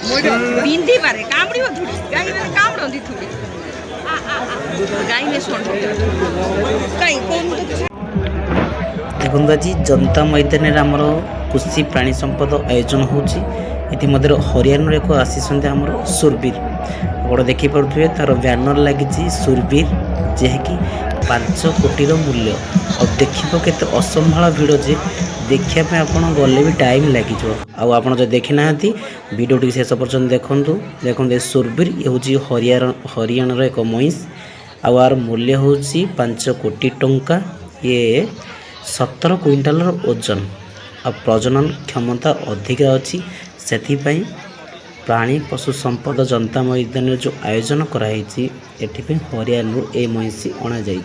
बिंदी पारे कामड़ियो थोड़ी गाई ने कामड़ो दी थोड़ी गाई ने सोंड काई कोन देखो आज जनता मैदान में आमर कृषि प्राणी संपद आयोजन होची इतिमध्य हरियाणा एक आसीचंते आमर सुरबीर गोड़ देखी पारे तार बैनर लगी सुरबीर जैकि 5 कोटी मूल्य और देखिए केते असंभाल भिड़ जे देखापी आप गले भी टाइम लगे आप देखी ना भिडियो टी शेष पर्यटन देखूँ देखते सुरबीर ये हूँ हरियाणा एक मईस आर मूल्य हूँ 5 कोटी टंका ये 17 क्विंटाल ओजन आ प्रजनन क्षमता अधिका अच्छी से प्राणी पशु संपद जनता मैदान जो आयोजन कराई हरियाणा ए महिषी अणा जाए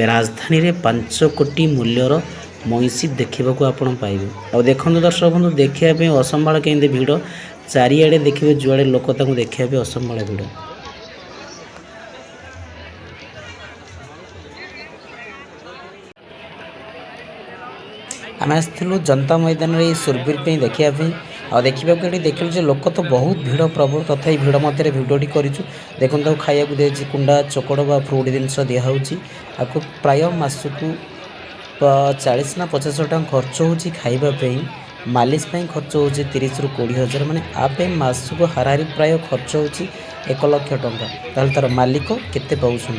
राजधानी रे 5 कोटी मूल्यर महिषी देखा आपण पाइबे और देखो दर्शक बंधु देखापी असंभाल केंद्र भिड़ चारिआडे देखिए जुआड़े लोक देखापी असंभाल भिड़ आम आसलु जनता मैदान में सुरबीर देखापी और देखा देखिलु लोक तो बहुत भिड़ प्रबल तथा भिड़ मध्य भिडियोटी करूँ देखो खाया दे कुंडा चोकड़ बा फ्रुट जिनस दिखाऊँगी आपको प्राय मासक 40 ना 50 टका खर्च हो खावाई मालिश खर्च हो 30 ରୁ 20 हज़ार माने आप मासक हाराहारी प्राय खर्च हो 1 लाख टंका ताल तार मालिक केते पाउछन